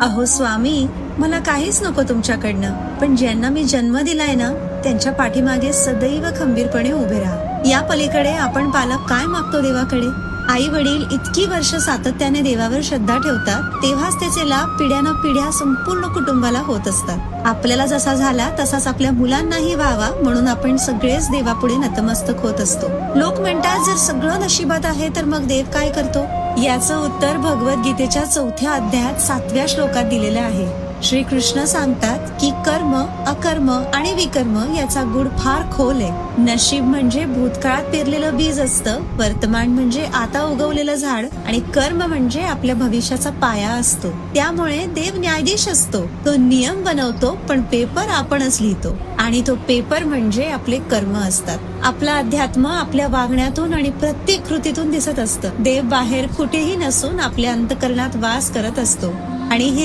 अहो स्वामी, मला काहीच नको तुमच्याकडनं, पण ज्यांना मी जन्म दिलाय ना त्यांच्या पाठीमागे सदैव खंबीरपणे उभे राहा. या पलीकडे आपण पालक काय मागतो देवाकडे? आई वडील इतकी वर्ष सातत्याने देवावर श्रद्धा ठेवतात, तेव्हाच त्याचे लाभ पिढ्यानं पिढ्या संपूर्ण कुटुंबाला होत असतात. आपल्याला जसा झाला तसाच आपल्या मुलांनाही व्हावा म्हणून आपण सगळेच देवापुढे नतमस्तक होत असतो. लोक म्हणतात जर सगळं नशिबात आहे तर मग देव काय करतो? याचं उत्तर भगवद्गीतेच्या 4थ्या अध्यायात 7व्या श्लोकात दिलेलं आहे. श्रीकृष्ण सांगतात की कर्म, अकर्म आणि विकर्म याचा गुण फार खोल आहे. नशीब म्हणजे भूतकाळात पेरलेलं बीज असतं, वर्तमान म्हणजे आता उगवलेलं झाड आणि कर्म म्हणजे आपल्या भविष्याचा पाया असतो. त्यामुळे देव न्यायाधीश असतो. तो नियम बनवतो पण पेपर आपणच लिहितो आणि तो पेपर म्हणजे आपले कर्म असतात. आपला अध्यात्म आपल्या वागण्यातून आणि प्रत्येक कृतीतून दिसत असतं. देव बाहेर कुठेही नसून आपल्या अंतःकरणात वास करत असतो आणि हे